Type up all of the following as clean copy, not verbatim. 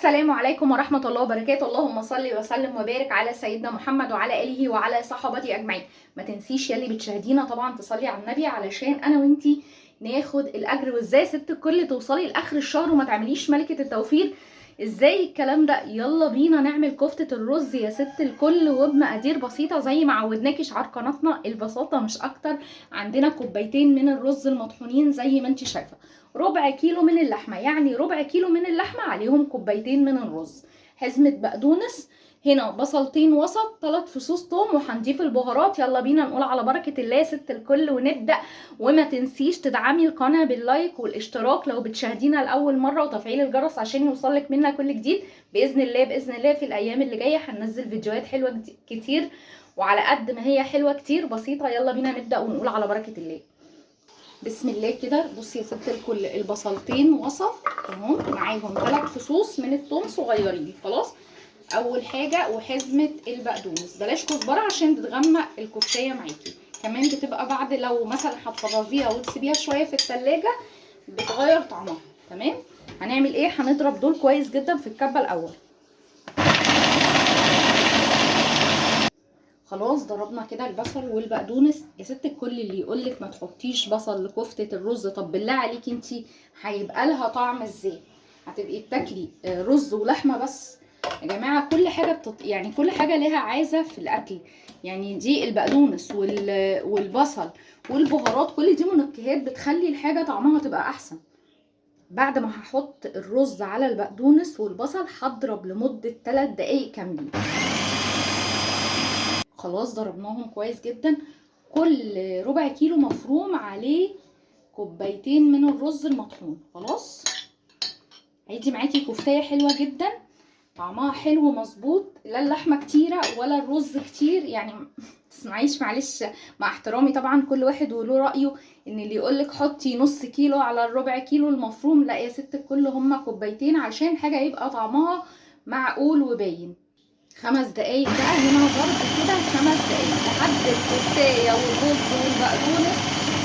السلام عليكم ورحمة الله وبركاته. اللهم صل وسلم وبارك على سيدنا محمد وعلى آله وعلى صحابته أجمعين. ما تنسيش يلي بتشاهدينا طبعا تصلي على النبي علشان أنا وانتي ناخد الأجر. وازاي ست الكل توصلي لآخر الشهر وما تعمليش ملكة التوفير؟ ازاي الكلام ده؟ يلا بينا نعمل كفتة الرز يا ست الكل وبمقادير بسيطة زي ما عودناكي شعار قناتنا، البساطة مش أكتر. عندنا كوبايتين من الرز المطحونين زي ما انتي شايفة، ربع كيلو من اللحمه، يعني ربع كيلو من اللحمه عليهم كوبايتين من الرز، حزمه بقدونس، هنا بصلتين وسط، 3 فصوص توم، وهنضيف البهارات. يلا بينا نقول على بركه الله يا ست الكل ونبدا. وما تنسيش تدعمي القناه باللايك والاشتراك لو بتشاهدينا لاول مره، وتفعيل الجرس عشان يوصلك منا كل جديد. باذن الله باذن الله في الايام اللي جايه هننزل فيديوهات حلوه كتير، وعلى قد ما هي حلوه كتير بسيطه. يلا بينا نبدا ونقول على بركه الله. بسم الله كده. بصي يا ست الكل، البصلتين وسط اهو، معاهم 3 فصوص من الثوم صغيرين. خلاص، اول حاجه وحزمه البقدونس، بلاش كزبره عشان بتغمق الكفتايه معاكي، كمان بتبقى بعد لو مثلا هتفرزيها وتسيبيها شويه في التلاجة بتغير طعمها. تمام، هنعمل ايه؟ هنضرب دول كويس جدا في الكبه الاول. خلاص ضربنا كده البصل والبقدونس. يا ست الكل اللي يقولك ما تحطيش بصل لكفتة الرز، طب بالله عليكي انتي هيبقى لها طعم ازاي؟ هتبقي بتاكلي رز ولحمه بس؟ يا جماعه كل حاجه يعني كل حاجه لها عايزه في الاكل. يعني دي البقدونس والبصل والبهارات، كل دي منكهات بتخلي الحاجه طعمها تبقى احسن. بعد ما هحط الرز على البقدونس والبصل هضرب لمده 3 دقايق كاملين. خلاص ضربناهم كويس جدا. كل ربع كيلو مفروم عليه كوبايتين من الرز المطحون. خلاص، هيدي معاكي كفتايه حلوه جدا، طعمها حلو مظبوط، لا اللحمه كتيره ولا الرز كتير. يعني تسمعيش، معلش مع احترامي طبعا كل واحد وله رايه، ان اللي يقولك حطي نص كيلو على الربع كيلو المفروم، لا يا ست الكل، هما كوبايتين عشان حاجه يبقى طعمها معقول وباين. 5 دقايق بقى هنا ضرب كده، 5 دقايق لحد الكفتايه والرز والبقدونس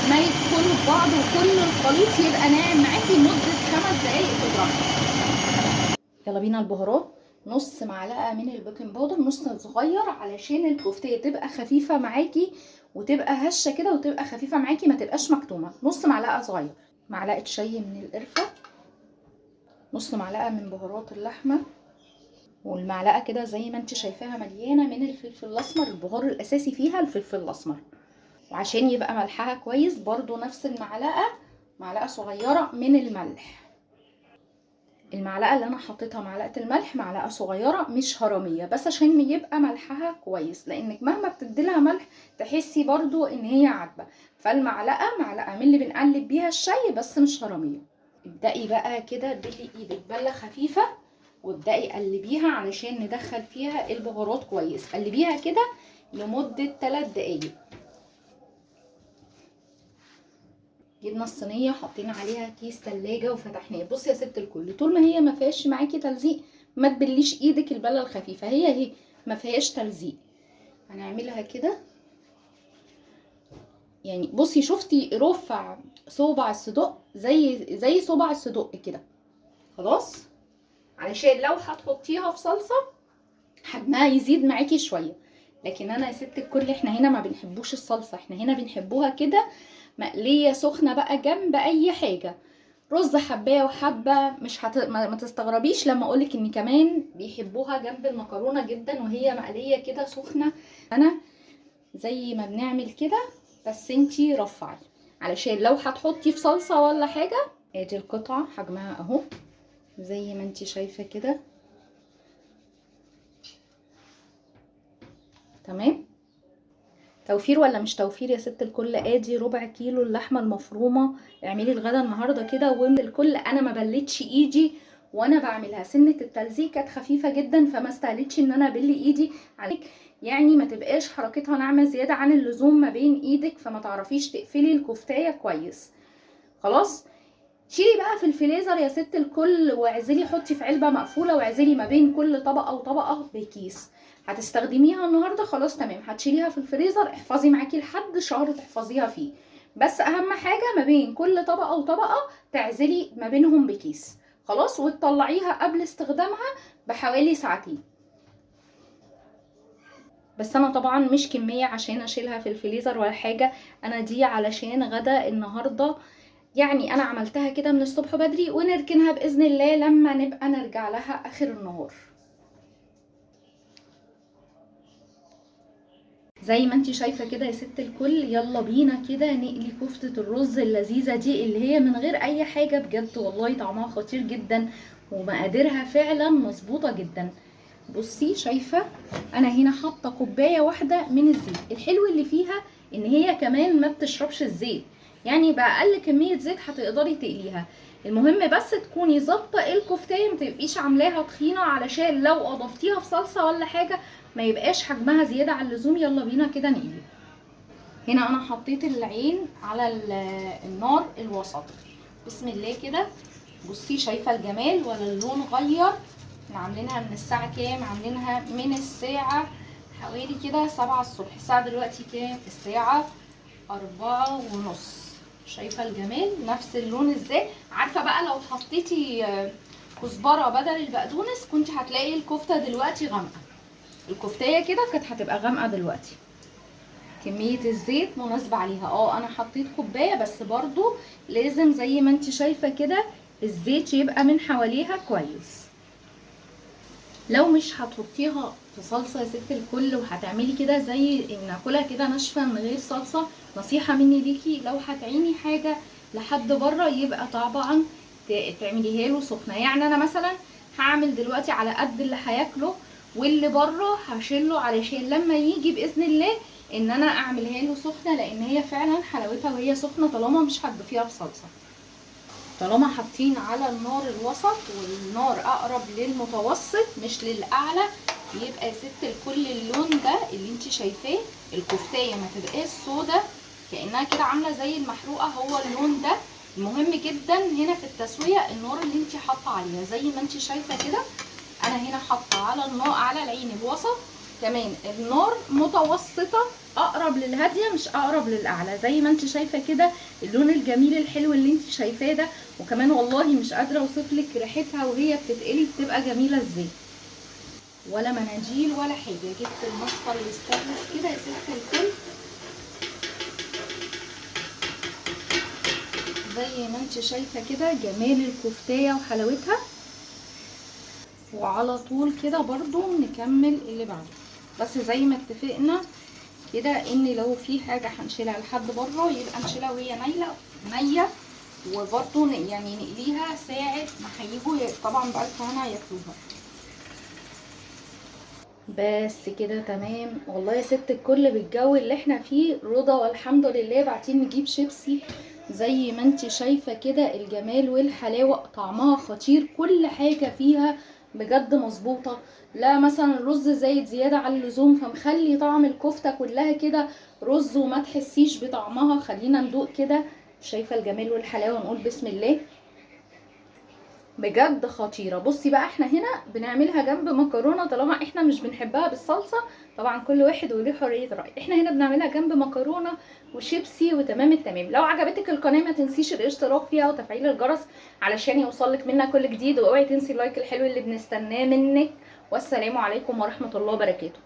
ما يدخلوا في بعض وكل الخليط يبقى ناعم معاكي لمده 5 دقايق تضربي. يلا بينا البهارات. نص معلقه من البيكنج باودر، نص صغير علشان الكفتايه تبقى خفيفه معاكي وتبقى هشه كده وتبقى خفيفه معاكي، ما تبقاش مكتومه. نص معلقه صغير. معلقه شاي من القرفه، نص معلقه من بهارات اللحمه، والمعلقه كده زي ما انت شايفاها مليانه من الفلفل الاسمر. البهار الاساسي فيها الفلفل الاسمر، وعشان يبقى ملحها كويس برضو نفس المعلقه، معلقه صغيره من الملح. المعلقه اللي انا حطيتها معلقه الملح معلقه صغيره مش هرميه، بس عشان يبقى ملحها كويس، لانك مهما بتديلها ملح تحسي برضو ان هي عدبه. فالمعلقه معلقه من اللي بنقلب بيها الشاي بس مش هرميه. ابدأي بقى كده ادلي ايدك بله خفيفه وابدأي قلبيها علشان ندخل فيها البهارات كويس. قلبيها كده لمدة 3 دقايق. جبنا الصينية حطينا عليها كيس تلاجة وفتحناه. بصي يا ست الكل، طول ما هي ما فيهاش معاكي تلزيق ما تبليش ايدك البلة الخفيفة، هي ما فيهاش تلزيق. هنعملها كده يعني. بصي شفتي رفع صوبع الصدق زي صوبع الصدق كده. خلاص، علشان لو هتحطيها في صلصة حجمها يزيد معاكي شويه. لكن انا يا ست الكل احنا هنا ما بنحبوش الصلصه، احنا هنا بنحبوها كده مقليه سخنه بقى جنب اي حاجه. رز حبايه وحبه، مش ما تستغربيش لما اقولك ان كمان بيحبوها جنب المكرونه جدا وهي مقليه كده سخنه. انا زي ما بنعمل كده، بس انتي رفعي علشان لو هتحطي في صلصه ولا حاجه. ادي القطعه حجمها اهو زي ما انتي شايفه كده. تمام، توفير ولا مش توفير يا ست الكل؟ ادي ربع كيلو اللحمه المفرومه. اعملي الغدا النهارده كده ومن الكل. انا ما بلتش ايدي وانا بعملها، سنه التلزيق كانت خفيفه جدا فما استاهلتش ان انا ابل ايدي عليك، يعني ما تبقاش حركتها ناعمه زياده عن اللزوم ما بين ايدك فما تعرفيش تقفلي الكفتايه كويس. خلاص، شيلي بقى في الفريزر يا ست الكل واعزلي، حطي في علبه مقفوله واعزلي ما بين كل طبقه وطبقه بكيس. هتستخدميها النهارده خلاص تمام، هتشيليها في الفريزر احفظي معاكي لحد شهر تحفظيها فيه. بس اهم حاجه ما بين كل طبقه وطبقه تعزلي ما بينهم بكيس. خلاص، وتطلعيها قبل استخدامها بحوالي ساعتين. بس انا طبعا مش كمية عشان اشيلها في الفريزر ولا حاجة، انا دي علشان غدا النهاردة، يعني انا عملتها كده من الصبح بدري، ونركنها باذن الله لما نبقى نرجع لها اخر النهار. زي ما انتي شايفة كده يا ست الكل، يلا بينا كده نقلي كفتة الرز اللذيذة دي اللي هي من غير اي حاجة، بجد والله طعمها خطير جدا ومقاديرها فعلا مظبوطة جدا. بصي شايفة انا هنا حاطة كوباية واحدة من الزيت. الحلو اللي فيها ان هي كمان ما بتشربش الزيت، يعني باقل كمية زيت هتقدري تقليها. المهم بس تكوني ظابطة الكفتاية، متبقيش عاملاها تخينة علشان لو اضفتيها في صلصة ولا حاجة ما يبقاش حجمها زيادة عن اللزوم. يلا بينا كده نقلي. هنا انا حطيت العين على النار الوسط. بسم الله كده. بصي شايفة الجمال ولا اللون غير؟ احنا عاملينها من الساعة كام؟ عاملينها من الساعة حوالي كده 7 الصبح. الساعة دلوقتي كام؟ الساعة 4:30. شايفة الجمال نفس اللون ازاي؟ عارفة بقى لو حطيتي كزبرة بدل البقدونس كنت هتلاقي الكفتة دلوقتي غامقة. الكفتاية كده كانت هتبقى غامقة دلوقتي. كمية الزيت مناسبة عليها. انا حطيت كوباية بس، برضو لازم زي ما انت شايفة كده الزيت يبقى من حواليها كويس. لو مش هتحطيها في صلصة يا ست الكل وهتعملي كده زي ناكلها كده ناشفة من غير صلصة، نصيحة مني ليكي لو هتعيني حاجة لحد بره يبقى طبعا تعمليها له سخنة. يعني انا مثلا هعمل دلوقتي على قد اللي هياكله، واللي بره هشيله علشان لما يجي باذن الله ان انا اعملها له سخنة، لان هي فعلا حلاوتها وهي سخنة طالما مش هتضيفيها في صلصة. طالما حاطين على النار الوسط والنار اقرب للمتوسط مش للاعلى، يبقى يا ست الكل اللون ده اللي انت شايفاه، الكفتايه ما تبقاش سودا كانها كده عامله زي المحروقه، هو اللون ده. المهم جدا هنا في التسويه النار اللي انت حاطه عليها، زي ما انت شايفه كده انا هنا حاطه على النار على العين الوسط، كمان النار متوسطه اقرب للهاديه مش اقرب للاعلى، زي ما انت شايفه كده اللون الجميل الحلو اللي انت شايفاه ده. وكمان والله مش قادره اوصفلك ريحتها وهي بتتقلي بتبقى جميله ازاي. ولا مناديل ولا حاجه، جبت المصفى الستانلس كده يا ست الكل زي ما انت شايفه كده جمال الكفتايه وحلاوتها. وعلى طول كده برضو نكمل اللي بعده. بس زي ما اتفقنا كده ان لو في حاجه هنشيلها لحد بره يبقى نشيلها وهي نيه، وبرضو يعني نقليها ساعه ما هيجوا طبعا بألف هنا ياكلوها. بس كده تمام. والله يا ست الكل بالجو اللي احنا فيه رضا والحمد لله. بعدين نجيب شيبسي زي ما انت شايفه كده الجمال والحلاوه، طعمها خطير، كل حاجه فيها بجد مظبوطه. لا مثلا الرز زايد زياده عن اللزوم فمخلي طعم الكفته كلها كده رز وما تحسيش بطعمها. خلينا ندوق كده. شايفه الجمال والحلاوه، نقول بسم الله. بجد خطيره. بصي بقى احنا هنا بنعملها جنب مكرونه، طالما احنا مش بنحبها بالصلصه، طبعا كل واحد وليه حريه راي. احنا هنا بنعملها جنب مكرونه وشيبسي وتمام التمام. لو عجبتك القناه ما تنسيش الاشتراك فيها وتفعيل الجرس علشان يوصلك منا كل جديد، واوعي تنسي اللايك الحلو اللي بنستناه منك. والسلام عليكم ورحمه الله وبركاته.